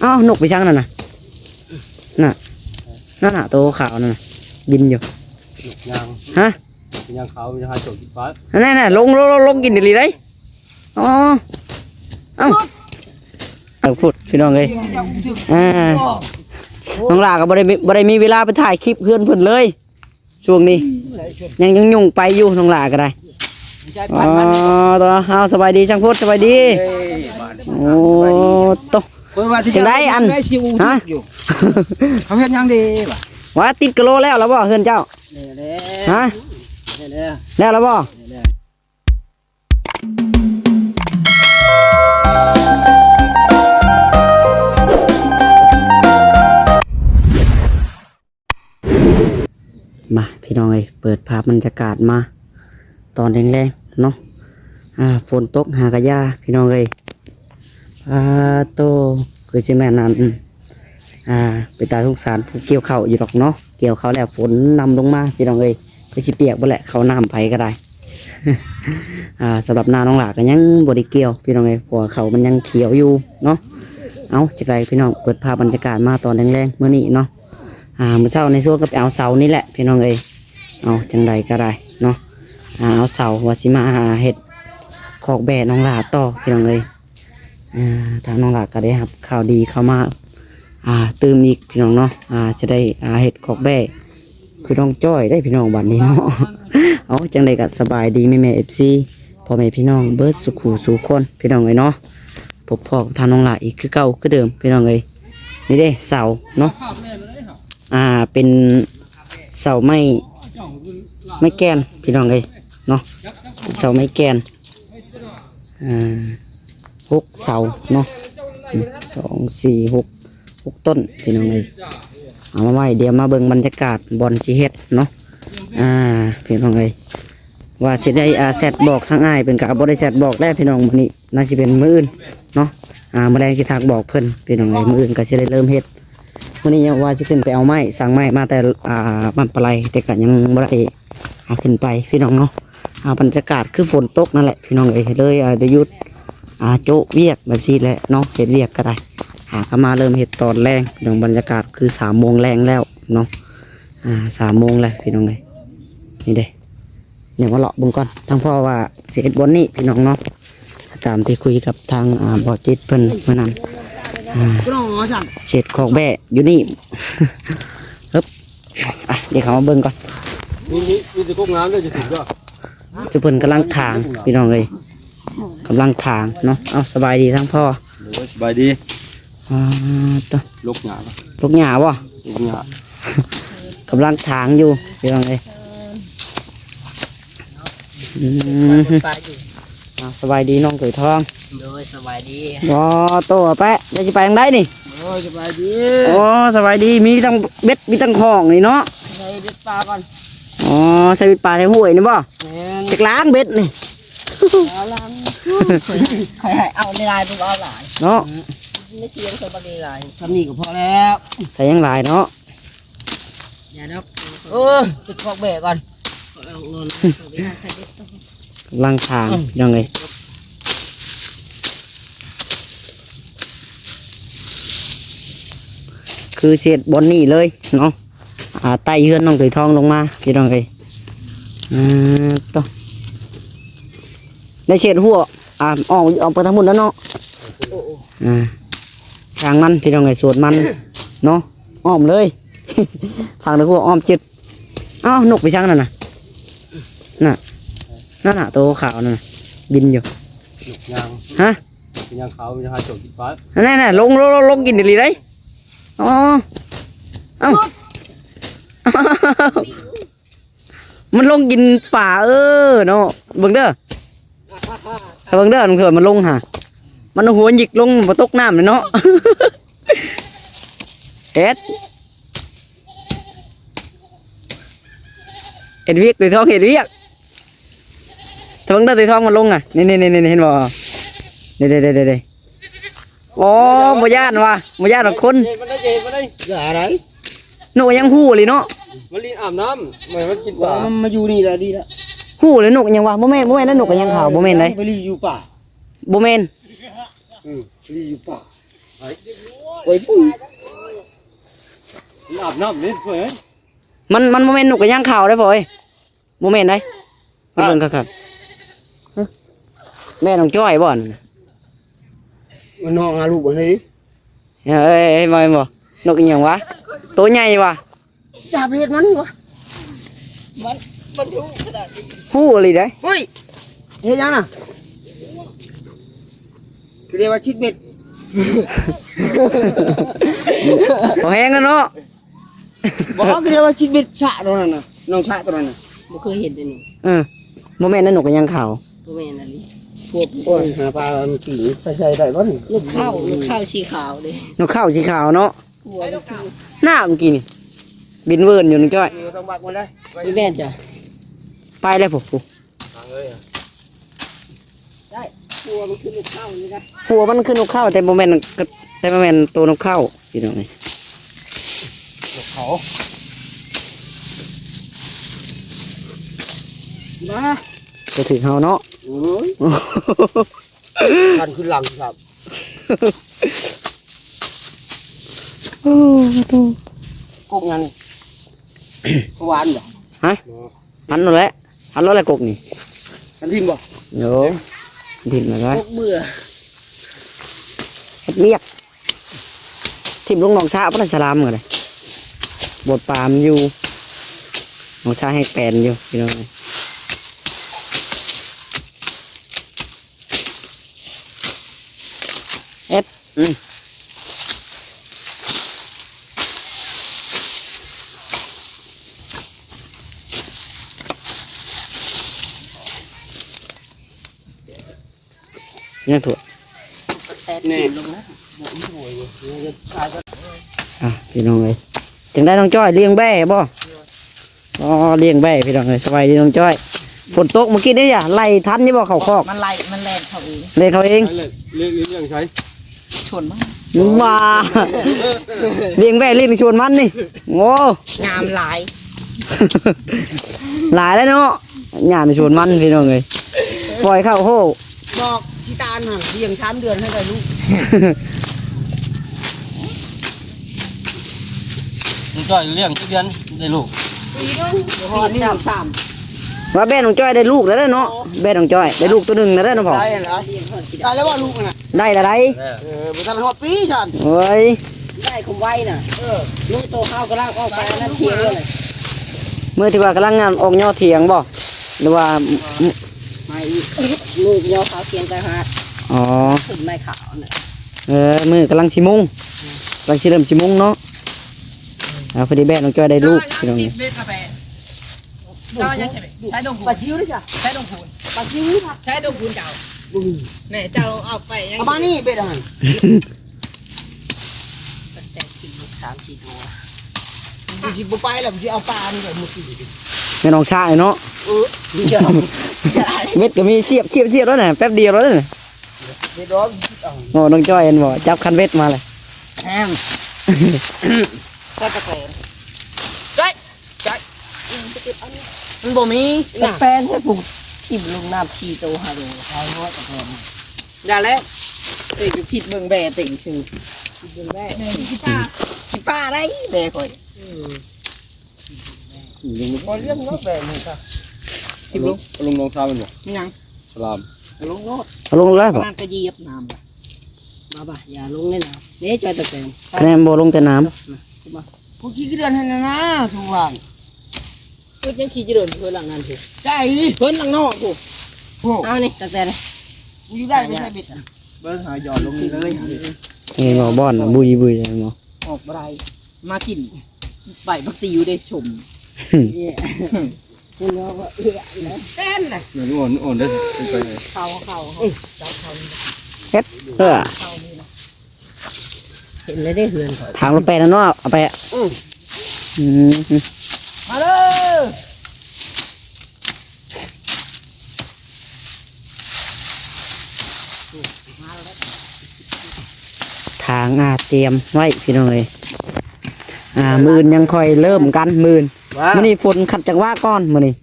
อ้าวนกไปช่างนั่นน่ะน่ะตัวขาวนั่นน่ะบินอยู่ยางฮะยางขาวจะหาโจกินปลานั่นลงกินดีเลยอ๋อเอ้าพูดพี่น้องเลยน้องลาก็บ่ได้มีเวลาไปถ่ายคลิปเพื่อนเพิ่นเลยช่วงนี้ยังยุ่งไปอยู่น้องลาก็ได้อ๋อตัวเอาสบายดีช่างพูดสบายดีโอ้โตจังได้อันฮะเขาเห็นยังดีป่ะว่าติดกะโลแล้วบ่เฮือนเจ้าฮะแล้วบ่มาพี่น้องเอ้ยเปิดภาพบรรยากาศมาตอนแรงๆเนาะฝนตกหากะยาพี่น้องเอ้ยโตคือสิแม่นั้นไปตาทุกสารผู้เกี่ยวข้าวอยู่ดอกเนาะเกี่ยวข้าวแล้วฝนนำลงมาพี่น้องเอ้ยคือสิเปียกบ่แหละเขาน้ำไผก็ได้ สำหรับนาน้องหลาก็ยังบ่ได้เกี่ยวพี่น้องเอ้ยเพราะเขามันยังเขียวอยู่เนาะเอาจักไรพี่น้องเปิดภาพบรรยากาศมาตอนแรงๆมื้อนี้เนาะเมื่อเช้าในช่วงก็ไปเอาเสานี่แหละพี่น้องเอ้ยเอาจังใดก็ได้เนาะเอาเสาว่าสิมาเห็ดขอกแบะน้องหลาต่อพี่น้องเอ้ยทางน้องหลาก็ได้ครับข่าวดีเข้ามาตื่มอีกพี่น้องเนาะจะได้เห็ดขอกแบะคือน้องจ้อยได้พี่น้องบัดนี้เนาะ เอาจังใดก็สบายดีแม่FCพ่อแม่พี่น้องเบิร์ดสุขูสู่คนพี่น้องเอ้ยเนาะพบพ่อทางน้องหลาอีกคือเก่าคือเดิมพี่น้องเอ้ยนี่เด้เสาเนาะเป็นเสาไม้แกนพี่น้องเลยเนาะเสาไม้แกน6 เสาเนาะ2 4 6 ต้นพี่น้องเลยเอามาไว้เดี๋ยวมาเบิ่งบรรยากาศบอลจีเฮ็ดเนาะพี่น้องเลยว่าสิได้แซดบอกทางอ้ายเป็นกับบริษัทบอกแล้วพี่น้องมื้อนี้น่าจะเป็นมื้ออื่นเนาะแมลงสิทักบอกเพิ่นพี่น้องเลยมื้ออื่นก็สิได้เริ่มเฮ็ดวันนี้ว่าจะขึ้นไปเอาไม้สั่งไม้มาแต่มันปลายแต่ก็ยังบ่ได้ขึ้นไปพี่น้องเนาะบรรยากาศคือฝนตกนั่นแหละพี่น้องเลยได้หยุดโจ๊เวียกแบบนี้แหละเนาะเห็ดเวียกก็ได้ก็มาเริ่มเห็ดตอนแรงพี่น้องบรรยากาศคือ3 โมงแรงแล้วเนาะ3 โมงแล้วพี่น้องเลยนี่เด้เนี่ยว่าเลาะบุญก่อนทั้งพ่อว่าเสียบนนี่พี่น้องเนาะตามที่คุยกับทางบ่อจิตเพิ่นเมื่อนั้นเศษของแบะอยู่นี่ ครับเดี๋ยวเขามาเบิ่งก่อนมีจะกบงามเลยจะถึงก็จะเพิ่นกำลังถางพี่น้องเลยกำลังถางเนาะเอาสบายดีทั้งพ่อสบายดีตัวลูกหยาลูกหยาบ่ลูกหยาก ำลังถางอยู่พี่น้องเลยสบายดีน้องตุ๋ยทองโดยสบายดีว้าโตแปะจะไปทางใดนี่โอ้สบายดีโอ้สบายดีมีทั้งเบ็ดมีทั้งของนี่เนาะใส่เบ็ดปลาก่อนอ๋อใส่เบ็ดปลาในห้วยนี่บ่จากล้างเบ็ดนี่ล้างใครให้เอาในลายปุ๊บเอาหลายเนาะไม่เทียงใส่บะหมี่ลายสำนีก็พอแล้วใส่ยังหลายเนาะอย่านับติดขอกแบะก่อนลังทางยังไงคือเศษบนนี่เลยเนาะไต่เฮือนน้องตุ๋ยทองลงมาพี่น้องเลยต่อในเศษหัวออกไปทั้งหมดแล้วเนาะช่างมันพี่น้องเลยสวดมันเนาะอ้อมเลย ฟังตะหัวอ้อมจิตนกไปช่างนั่นน่ะตัวขาวนั่นบินอยู่ยางฮะยางขาวจะหาโจกินปลานั่นลงกินดีเลยอ๋อมันลงกินป่าเนาะเบิ่งเด้อมันเกิดมันลงฮะมันหัวหยิกลงมาตกน้ำเลยเนาะ เฮ็ดเวียกตัวทองเห็ดเวียกถ้าเบิ่งเด้อตัวทองมันลงอ่ะนี่เห็นบ่นี่โอ้บ่ย่านว่ะบ่ย่านคน อย่าอะไรนกยังหู้เลยเนาะมันลีอาบน้ำมันกินปลามันมาอยู่นี่แหละดีแล้วหู้เลยนกยังวะบ่แม่นนั่นนกยังขาวบ่แม่นเลยไปรีอยู่ป่าบ่แม่นรีอยู่ป่า โอ้ยปุ้ย อาบน้ำนี่เพื่อน มันโมเมนต์หนุกกับย่างข่าวได้พ่อยโมเมนต์ได้เบิ่งครับแม่น้องจ้อยบ่อน มันนองหาลูกบ่ได้ดิ เอ้ยบ่บ่นกอีหยังวะตัวใหญ่วะ อย่าไปเฮ็ดมันวะมันรู้ขนาดนี้ ฮู้อะไรได้ เฮ้ยเฮ็ดยังน่ะเรียกว่าชิดเบ็ด บ่แห้งกันเนาะ บอกเรียกว่าชิดเบ็ดชะตัวนั้นน่ะน้องชะตัวนั้นน่ะบ่เคยเห็นเลยนี่ โมเมนต์นั้นนกกับย่างข่าว บ่แม่นอันนี้พวกโอ้ยหาปลามันสีใส่ได้บ่นี่ลูกข้าวสีขาวเด้ นกข้าวสีขาวเนาะ หัวลูกข้าว หน้าเมื่อกี้นี่บินเวิร์นอยู่น้องจ้อย ต้องบักมันได้พี่แม่นจ้ะ ไปเลยผม ทางเลย ได้หัวมันคือลูกข้าวนี่ได้ หัวมันคือนกข้าวแต่โมเมนต์ตัวนกข้าวพี่น้องนี่ เขา มา จะถึงเฮาเนาะ โอ้ยทันขึ้นหลังครับกกยังนี่หวานบ่ ฮะพันนั่นแหละพันแล้วแหละกกนี่ ทันทิมบ่ โยถิ่มมาไว้ กกเบื่อ เฮ็ดเมียกถิ่มลงหนองชาพระสลามกันเลยบทปามอยู่หนองชาให้แปลนอยู่พี่น้องนี่เอ็ดยังถั่ว แต่ทิมลงนะบ่มีหัวอยู่จะตายก็ อ่ะพี่น้องเลยจังได้น้องจ้อยเลี้ยงแบ่บ่อ๋อเลี้ยงแบ่พี่น้องเลยสบายดีน้องจ้อยฝนตกเมื่อกี้นี่จ้ะไล่ทันยี่บ่เขาคอก มันไล่มันแล่นเข้าเอง เล่นเขาเอง เรื่องใช้ ชนมั้ง มึงมาเลี้ยงแบ่เลี้ยงชวนมันนี่โง่ งามหลาย หลายแล้วเนาะหยาดชวนมันพี่น้องเลยปล่อยเข้าโห บอกชิตาลหั่นเลี้ยง3 เดือนให้ได้ลูก จ้อยเลี้ยงทุกเดือนได้ลูก พอนี่3 ว่าแบ่น้องจ้อยได้ลูกแล้วเนาะแบ่น้องจ้อยได้ลูกตัวหนึ่งแล้วเนาะพ่อ ได้เหรอได้แล้วว่าลูกน่ะ ได้ละไร บ่ทันฮอดปีฉัน เฮ้ย ได้คมไว้น่ะลูกโตข้าวก็ลากออกไปอันนั้นเทียงเลย เมื่อที่ว่ากำลังงานออกย่อเถียงบ่หรือว่า ไม่ลูกยอขาวเทียงแต่หา อ๋อ ขึ้นไม่ขาวน่ะ มือกำลังชิมุงกำลังชิเริ่มชิมุงเนาะพอดีแบ่น้องจ้อยได้ลูกพี่น้องนี่ เจ้ายังใช้ดงพูนปลาชิวด้วยจ้ะใช้ดงพูนปลาชิวใช้ดงพูนเจ้าเนี่ยเจ้าเอาไปยังประมาณนี้เบ็ดอาหารแต่กินลูก3-4 ตัวกูจิบไปแล้วกูจะเอาปลานี่ไปมุดอีก แม่น้องชายเนาะ ดีจ้ะ เม็ดก็มีเชียบแล้วน่ะแป๊บเดียวแล้วน่ะ เบ็ดร้อนเอา โอ้น้องจ้อยเห็นบ่จับคันเบ็ดมาเลย แฮมก็ตะแกรงจ้อยมันบ่มีตะแกรงให้ปลูกทิ่มลงน้ำ4 ตัว5 ตัวเอาน้อยตะแกรงได้แล้วเอ้ยชิดเบิ่งแบ่ติ่งชื่อชิดเบิ่งแบ่ขี้ป้าได้แบ่ข่อยพอเลี้ยงเนาะแบ่นี่ค่ะ ทิมลุงลุงลองทำมันบ่ มีหยัง สลาม ลงโลด เอาลงแล้วบ่ นั่นก็เหยียบน้ำมาบ่อย่าลงเลยนะเด้จอยตะแกรง คะแนนบ่ลงแต่น้ ผู้ขี้เดือนให้นะทุกวันเพิ่นยังขี้เดือนเพิ่นหลังนั้นถูกใช่เพิ่นหลังนอกถูกเอานี่ตะแกรงกูอยู่ได้ไม่ใช่บิด เบิ้งหาหยอดลงนี่เลย ำนี่บ่บ่อนน่ะบุยบุยเลยบ่ ออกบ่ได้มากินใบบักติวได้ชมคุณว่านะเต้นน่ะ เดี๋ยวอ่อนได้เป็นไป เข้าเจ้าเข้า เฮ็ดเข้านี่นะเห็นเลยได้เฮือนข่อย ถามเราไปแล้วเนาะเอาไปอืม มาเลย ทางเตรียมไว้พี่น้องเลยมื้ออนยังค่อยเริ่มกันมื้ออนมื้อนี้ฝนขัดจังว่าก่อนมื้อนี้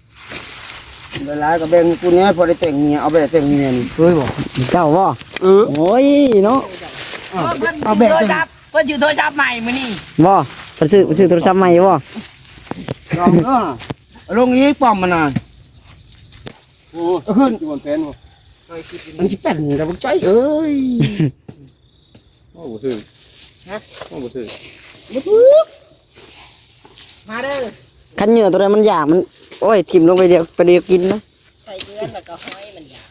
เวลาก็แบ่งกูเนี้ยพอได้แต่งเมียเอาไปแต่งเมียนี่เคยบอก เจ้าบ่โอ้ยเนาะ เอาแบบ เพิ่นชื่อโทรศัพท์ใหม่มื้อนี้ บ่ไปซื้อโทรศัพท์ใหม่บ่ ลองเด้อลงอีกป้อมมันน่ะโอ้ขึ้นอยู่บนแผ่นบ่ มันสิเป็นระบบใจเอ้ย โอ้บ่ถึงฮะโอ้บ่ถึง บ่ถูกมาเด้อ คันเหงื่อตัวนั้นมันอยากมันโอ้ยทิ่มลงไปเดียวกินนะ ใส่เกลือแล้วก็ห้อยมันยา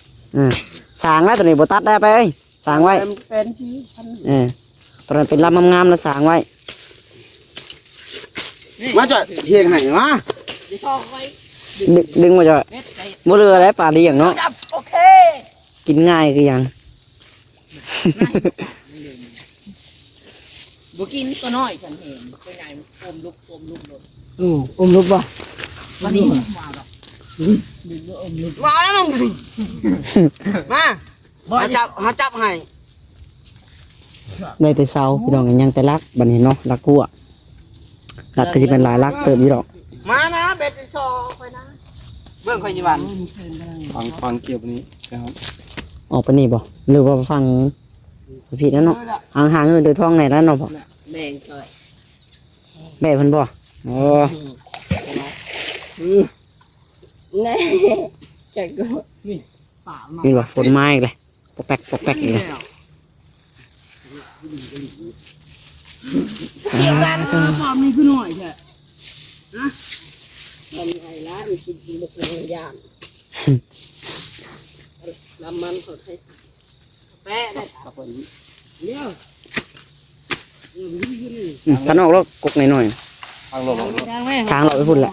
สางแล้วตัวนี้บ่ตัดได้ไปเอ้ยสางไว้ เป็นสิพัน ตัวนั้นเป็นลำงามๆแล้วสางไว้ มาจ่อยเทียงให้มา สิชอบไว้ ดึงมาจ่อย เม็ดไก่ บ่เรืออะไรปลาเลี้ยงเนาะ จับโอเค กินง่ายคือหยัง บ่กินตัวน้อยฉันเห็นเป็นไงอมลุกเลย อุ้มลูกบ่ วันนี้มาดอกมาแล้วมึงดิมาหาจับให้ ได้แต่เช้าพี่น้องยังแต่รักบัดนี้เนาะรักกูอ่ะรักก็สิเป็นหลายรักเติบอยู่ดอก มานะเบ็ดซอไปนะเบิ่งค่อยอยู่บ้าน ฟังเกี่ยวนี้นะครับ ออกไปนี่บ่หรือว่าฟังผิดแล้วเนาะห่างๆเงินตัวทองไหนแล้วเนาะพ่อ แบ่งจ่อย แม่เพิ่นบ่อ๋อ นี่จักก็นี่ป่ามา นี่บ่ฝนมาอีกเลยปอกแป๊กอีกเลย เกี่ยวกันความนี้คือหน่อยแท้นะทำไงล่ะมันสิกินบ่เป็นยามน้ำมันเขาให้แปะได้เดี๋ยว คันออกแล้วกกหน่อย ทางลง ทางเราไปพุ่นแหละ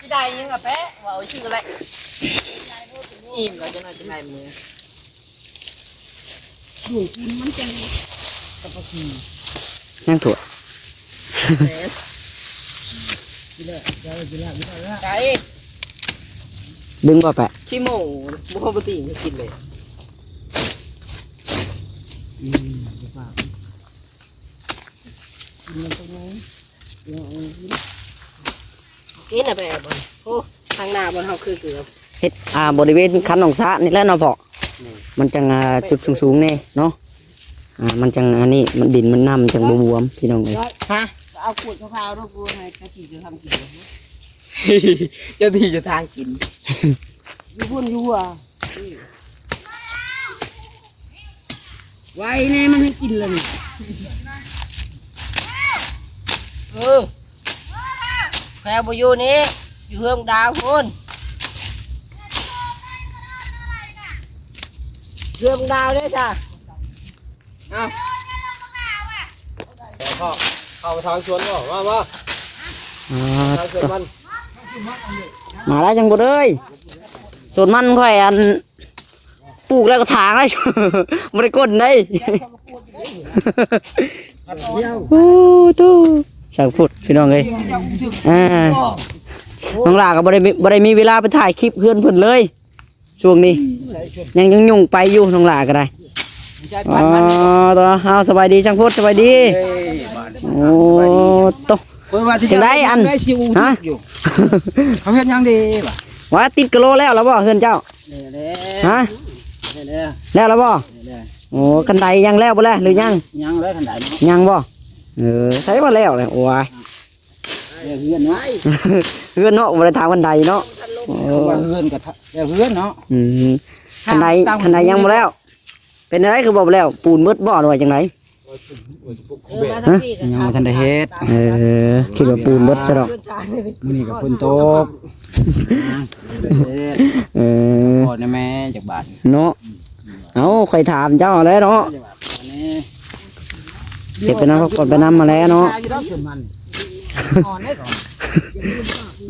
ที่ใดยังกับแปะว่าเอาชื่ออะไรอิ่มก็จะน่าจะได้มือดูกินมันจัง นั่งถั่ว ไก่ ดึงบ่แปะ ขี้โม่บุคคลปกติไม่กินเลยกินอะแบบบนโอ้ทางหน้าบนเขาคือเกือบ เฮ็ดบริเวณคันหนองสระนี่แหละเนาะพ่อมันจังจุดสูงๆนี่เนาะมันจังอันนี้มันดินมันน้ำจังบวมพี่น้องเลย ฮะเอาขวดข้าวๆรบกวนให้เจ้าที่จะทำกินเจ้าที่จะทางกินอยู่พุ่นอยู่อ่ะไว้แน่มันให้กินเลยแพรบอยู่นี้อยู่เฮืองดาวพุ่นเฮืองดาวได้จ้ะเอา เข้าทางสวนบ่มาทางสวนมัน มาแล้วจังบ่เอ้ยส่วนมันค่อยอันปลูกแล้วก็ถางได้ บ่ได้ก้นได้ โอ้ตู้ช่างพูดพี่น้องเอ้ยน้องลาก็บ่ได้มีเวลาไปถ่ายคลิปเพื่อนเพิ่นเลยช่วงนี้ยังยุ่งไปอยู่น้องลาก็ได้อ๋อตัวเฮาสบายดีช่างพูดสบายดีโอ้โตจังได้อันฮะ เขาเฮ็ดยังดีบ่ ว่าติดกะโลแล้วบ่เฮือนเจ้าฮะแล้วบ่โอ้กันไดยังแล้วบ่แล้วหรือยัง ยังเลยขนาดนี้ ยังบ่ใช้มาแล้วเลยโอ้ย เฮือนเนาะ เฮือนเนาะบ่ได้ทางกันไดเนาะโอ้ เฮือนกับเฮือนเนาะ กันไดยังบ่แล้ว เป็นอะไรคือบ่แล้วปูนมืดบ่หรือว่าจังได ยังบ่ทันได้เฮ็ด คิดว่าปูนมืดซะดอก มื้อนี้ก็ฝนตกพ่อแม่จากบ้าน เนาะเอาค่อยถามเจ้าแล้วเนาะเก็บไปนำก่อนไปนำมาแล้วเนาะ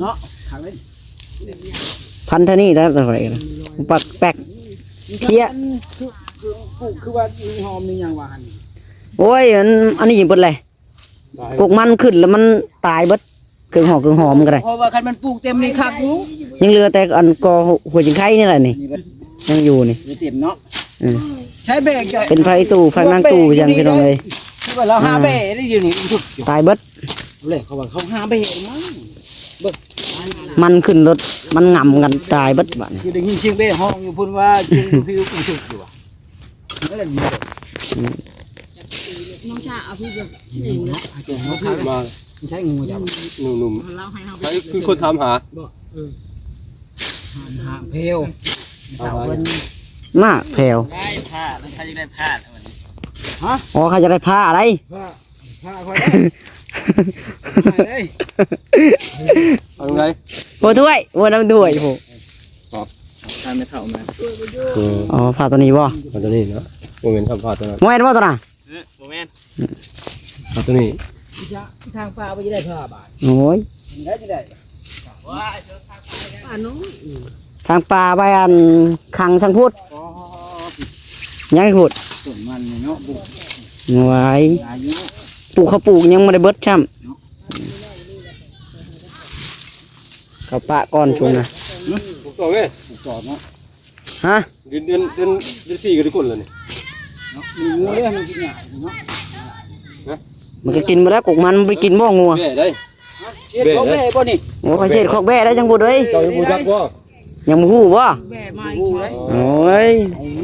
เนาะขังเลย พันเท่านี้แล้วอะไรกันปักแปกเพี้ย คือว่ามีหอมมีหยังว่าหั่น โอ้ยอันนี้ยิงเปิดเลยกกมันขึ้นแล้วมันตายเบิดเครื่องหอมกันเลย เพราะว่าคันมันปลูกเต็มนี่คักอยู่ ยังเหลือแต่อันกอหัวจิงไข่นี่แหละนี่ยังอยู่นี่ มีเต็มเนาะ ใช้แบกจ่อย เป็นไฟตู้ไฟนั่งตู้ยังพี่น้องเลย คือว่าเราหาแบกได้อยู่นี่ทุก ตายเบิด เลยเขาว่าเขาหาไปเห็นมั้ง มันขึ้นรถ มันงำกันตายเบิดบัดนี้ คือได้ยินเสียงเบ้ห้องอยู่พุ่นว่าเสียงคือกูสุกอยู่อ่ะนั่นแหละ น้องชาเอาพี่แบบหนึ่งเลย มาใช้งูจับหนุ่มๆใช้คือคนถามหา หาเพลวสาวเพิ่น มากแผ่ว ได้ผ้าแล้วใครจะได้ผ้าวันนี้ อ๋อเขาจะได้ผ้าอะไร ผ้าคอยได้ได้เอาไง โอ้ถ้วยโอ้น้ำถ้วยโห ทานไม่เท่ามา อ๋อผ้าตัวนี้บ่ ผ้าตัวนี้เนาะโมเมนต์ทำผ้าตัวนั้น แม่นบ่ตัวน่ะ โมเมนต์ผ้าตัวนี้ ทางป่าไปจะได้เท่าบาท โอ้ย ได้จะได้ ป่าน้อง ทางป่าไปอันขังสังพุทธยังพุทธ ส่วนมันเนาะบุก ไว้ อายุ ปลูกเขาปลูกยังไม่ได้เบิดช่ำเขาปะก้อนชุนนะ บุกต่อไหมบุกต่อเนาะ ฮะ เดือนสี่ก็ได้คนแล้วนี่เนาะมีงูเลยมันกินหยาเนาะ มันก็กินมาแล้วกกมันไปกินบ่งัว แม่ได้เบ้ได้บ่นี่ โอ้เขาเช็ดขอกแบ่ได้จังบุดเลย เจ้าอยู่จักบ่ ยังบ่ฮู้บ่ แม่มาใช้ โอ้ย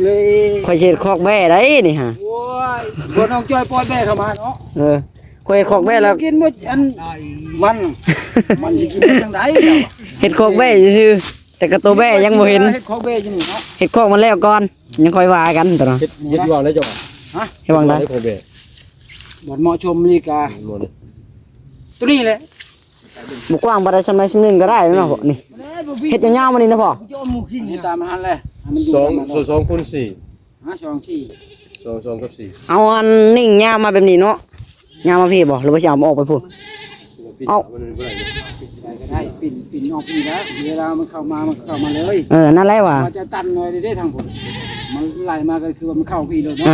เลย ข่อยเช็ดขอกแบ่ได้นี่ฮะ โอ้ยบ่น้องจ้อยปล่อยแม่เข้ามาเนาะ ข่อยเฮ็ดขอกแบ่แล้ว กินบ่อันมันสิกินจังได๋ เฮ็ดขอกแบ่ซื่อๆแต่กระตัวแบ่ยังบ่เห็น เฮ็ดของเบ้อยู่นี่เนาะ เฮ็ดขอกมันแล้วก่อนยังค่อยว่ากันตัวเนาะ เฮ็ดวางได้จ้ะฮะ ให้วางได้ ของเบ้บ่เหมาะชมนี่กะตัวนี้แหละ บ่กว้างบ่ได้สำใดสำหนึงก็ได้เนาะพ่อนี่เฮ็ดยาวๆมานี่นะพ่อ นี่ตามหันแหละมันอยู่2คูณ4ฮะ2กับ4 เอาอันนิ่งยาวมาแบบนี้เนาะยาวมาพี่บ่หรือว่าสิเอามาออกไปพุ่น เอา ได้ปิ่นออกนี่แล้วเวลามันเข้ามาเลย นั่นแหละว่ะ มันจะตันหน่อยได้ทางผมมันไหลมาก็คือว่ามันเข้าพี่เลยเนาะ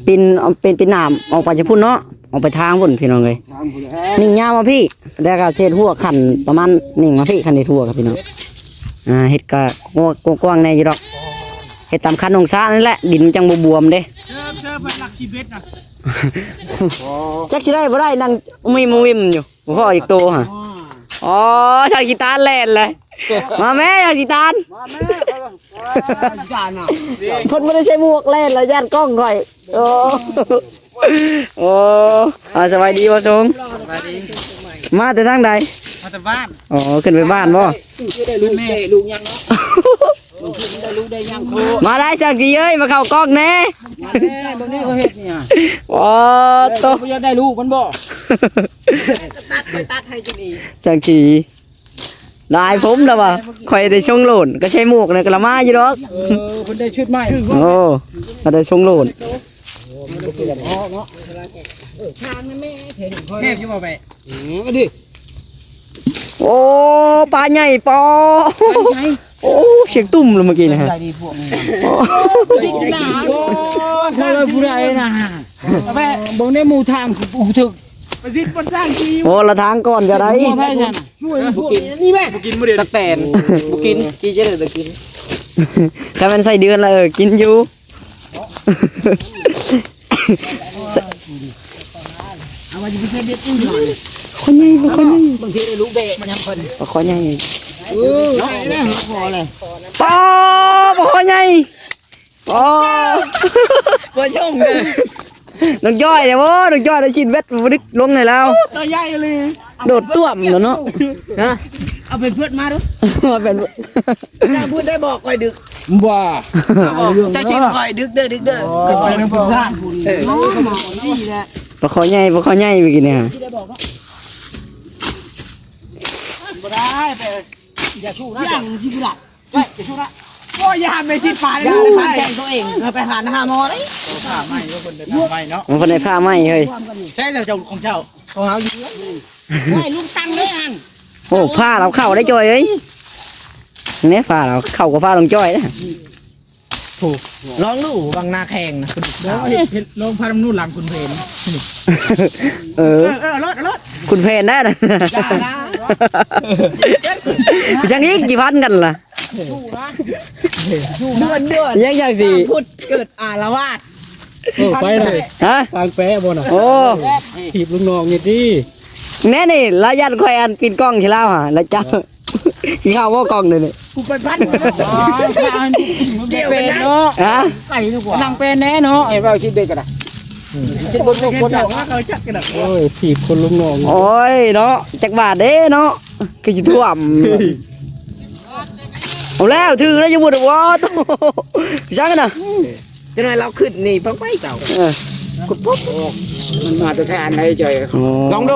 ปินเอาเป็นน้ำออกไปจะพุ่นเนาะออกไปทางพุ่นพี่น้องเลย ทางผมแล้ว นิ่งยาวมาพี่แล้วก็เช็ดหัวขันประมาณนิ่งมาพี่ขันในทั่วครับพี่น้องเฮ็ดก็กว้างๆแน่อยู่ดอกเฮ็ดตามคันองศานั่นแหละดินมันจังบวมๆเด้ เชิญเป็นหลักชีวิตนะ จักสิได้บ่ได้นั่งวิมอยู่บ่พออีกโตฮะอ๋อชากีตาร์แล่นเลยมาแม่ชากีตาร์ มาแม่จานอ่ะ เพิ่นบ่ได้ใช้หมวกแล่นแล้วย่านกล้องข่อยโอ้โอ้สบายดีบ่สงมาแต่ทางใด มาแต่บ้าน อ๋อขึ้นไปบ้านบ่ ได้ลูกแม่ลูกยังเนาะลูกได้ลูกได้ยังโค มาได้จากจีเอ้ยมาเข้ากล้องแน่ มาแน่บางทีเขาเฮ็ดเนี่ย โอ้โต บ่อยากได้ลูกมันบ่ตัดให้จะดี จากจีลายผมแล้วว่ะข่อยได้ชงโหล่นก็ใช้หมวกนี่ก็ละมาอยู่ดอก เพิ่นได้ชุดใหม่ โอ้ก็ได้ชงโหล่น ทางแม่เห็น แม่อยู่บ่แม่มาดิ โอ้ปลาใหญ่ปอโอ้เสียงตุ่มเลยเมื่อกี้นะฮะ ได้ดีพวกนี้ โอ้ หนาโอ้เคยผู้ใดนะแม่บ่ได้หมู่ทางผู้ถึกประสิทธิ์บ่สร้างที โอ้ละทางก่อนจะได้ บ่ให้ฉันช่วยพวกนี้นี่แม่บ่กินบ่ได้ตะแตนบ่กินจะได้กิน ถ้ามันใส่เดือนละกินอยู่ เอามาอยู่เพื่อนเด็ดอีกหน่อย คนใหญ่บ่คนใหญ่ บางทีได้ลูกเบะมันยังเพิ่น บ่คนใหญ่ ได้พอเลย ปอบ่คนใหญ่ปอ บ่ชงเด้อ น้องจ้อยเนี่ยโว้น้องจ้อยได้ชินเวทบ่ดึกลงเลยแล้ว ตัวใหญ่เลย โดดต้วมแล้วเนาะฮะ เอาเป็นเพื่อนมาดู เป็น จะพูดได้บอกคอยดึก บ่ จะชิมคอยดึกเด้อดึกเด้อก็ไปนำผู้สร้างผู้นี้เขามานี่แหละ ปลาคอใหญ่ปลาคอใหญ่เมื่อกี้เนี่ย ที่ได้บอกเนาะบ่ได้ไปอย่าชูนะอย่างที่กูดักไปอย่าชูนะก็อย่าไปชิดปลาเลยไปแกงตัวเองไปหาหาหมอเลย มันคนในผ้าไหมเฮ้ย ใช่เจ้าของเจ้าของเฮาอยู่ไม่ลุงตังเลยอัน โอ้ผ้าเราเข้าได้จ้อยเอ้ยเนี่ยผ้าเราเข้ากับผ้าลงจ้อยนะ ลองดูบางนาแข่งนะคุณเดี๋ยวเห็นลงพานุ่นหลังคุณเพน เออ รถ คุณเพนได้นะช่างนี้กี่พันกันล่ะ เดือน ยังอยากสิ พุดเกิดอาละวาด ไปเลย ฮะ สร้างแปะบ่น่ะ โอ้ ถีบลูกน้องนี่ดิ แน่นี่ระยันคอยอันปิดกล้องที่เล่าฮะแล้วเจ้า ขี้ข้าวว่ากล่องเลยนี่ กูไปพัด เกี่ยวเป็นเนาะ ฮะ ไก่ดีกว่า นั่งเป็นแน่เนาะเห็นว่าชิดเบ็ดกันอ่ะชิดบนคนอ่ะ ว่าเขาจักกันอ่ะ โอ้ยถีบคนลุงน้อง โอ้ยเนาะจักบาทเด้เนาะคือสิท่วมเอาแล้วถือแล้วยังบ่ได้ว่าโตจังกันน่ะ จะหน่อยเราขึ้นนี่พังไปเจ้า เออ กุดปุ๊บมันมาตัวแทนไหนจ่อยลองดู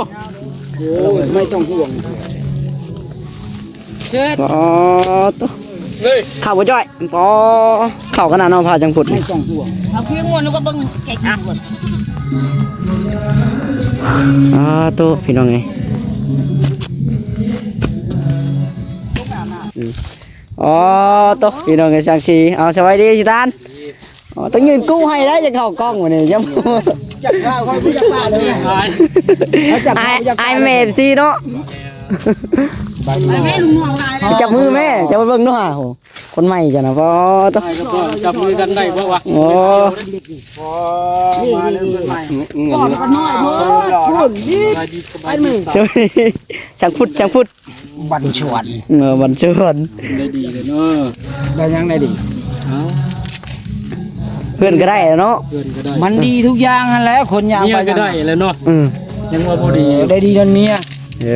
โอ้ยไม่ต้องห่วงเช็ด อ๋อโต เลย เข้าบ่จ้อยปอเข้าขนาดเนาะพาจังพุด ไม่ นี่ ต้องห่วง เอาเพียงวนแล้วก็เบิ่งแกะกินก่อน โตพี่น้องไงอ๋อโตพี่น้องไงสังสีเอาสวัสดีสิตานอ๋อต้องยืนกู้ให้ได้จะเข้ากล้องวันนี้ยัง จับข้าวเขาไม่จับปลาเลย ไอเมดซีเนาะ แม่ลุงหนวงลาย จับมือแม่จะไปเบิ่งเนาะโหคนใหม่จ้ะนะพอต้อง จับมือกันได้เพราะว่า โอ้ ก่อนก็น้อยเพิ่นนี่ สบายดี ช่วยช่างพุดช่างพุด บันชวน บันเชิญ ได้ดีเลยเนาะได้ยังได้ดี เพื่อนก็ได้เนาะ เพื่อนก็ได้ มันดีทุกอย่างนั่นแหละคนยาง เมีย ไป ก็ได้แล้วเนาะ อืม ยังว่าพอดี ได้ดีนั่นเมีย เอ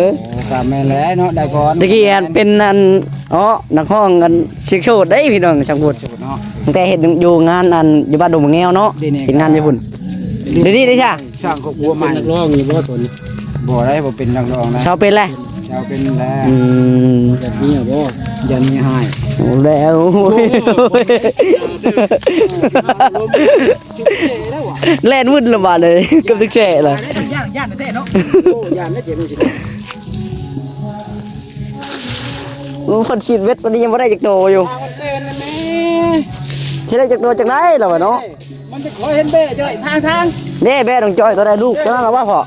อ ตามแม่แล้วเนาะได้ก่อน ตะกี้อันเป็นอันอ๋อนักห้องกันเชียงโชดได้พี่น้องช่างพุด เนาะ ตั้งแต่เห็นอยู่งานอันอยู่บ้านดงมะแงวเนาะ ดีนี่ เห็นงานญี่ปุ่นเดี๋ยวนี้ได้จ้ะ สร้างครอบครัวใหม่ นักร้องอยู่บ่ตัวนี้ บ่ได้บ่เป็นนักร้องนะ ชาวเป็นแหละ ชาวเป็นแล้ว อืม แบบนี้บ่ ยันมีให้ โอ้แล้วแล่นวุ่นละบาดเลยเกับตึกแฉะเลย ได้ทั้งย่างย่างแต่เนาะ โอ้ยานได้เจ็บสิ คนฉีดเวทวันนี้ยังไม่ได้จากโตอยู่ มันเป็นนะแม่ ฉีดได้จากโตจากได้หรอวะเนาะ มันจะขอเห็นเบ้จ่อยทาง เด้แม่น้องจ้อยตัวได้ลูกตัวนั้นหรอวะพ่อ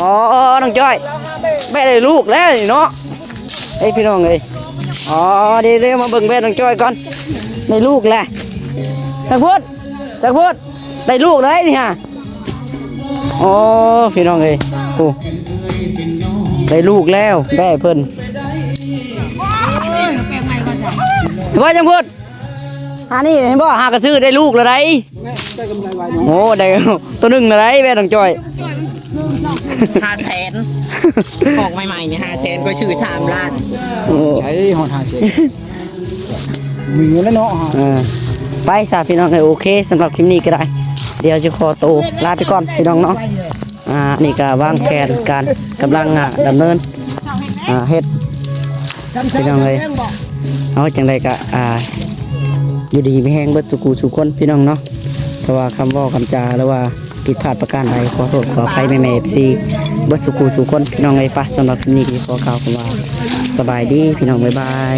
อ๋อน้องจ้อยแม่ได้ลูกแล้วนี่เนาะไอ้ยพี่น้องเอ้ยอ๋อเดี๋ยวมาเบิ่งแม่น้องจ้อยก่อนได้ลูกแหละจักพูดได้ลูกเลยนี่ฮะอ๋อพี่น้องเอ้ยโอ้ได้ลูกแล้วแม่เพิ่น แปลงใหม่ก็จะ ว่าจังพูดนี่เห็นบ่หากระซื้อได้ลูกแล้วได้โอ้ได้ตัวหนึงแล้วได้แม่น้องจ้อย 500,000ออกใหม่ๆนี่500,000ก็ชื่อ3ล้าน โอ้ ใช้หอนหาเสียมีเงินแล้วเนาะ ไปสาพี่น้องโอเคสำหรับคลิปนี้ก็ได้ เดี๋ยวจะขอตัวลาไปก่อนพี่น้องเนาะนี่ก็วางแผนการกำลังดำเนินเฮ็ดพี่น้องเลยเอาจังไดก็อยู่ดีไม่แห้งเบิดสุกูสุคนพี่น้องเนาะเพราะว่าคำเว่าคำจาหรือว่าผิดพลาดประการใดขอโทษขออภัยแม่ๆ FC เบิดสุกูสุคนพี่น้องเลยปะสำหรับคลิปนี้ขอกล่าวคำว่าสบายดีพี่น้องบ๊ายบาย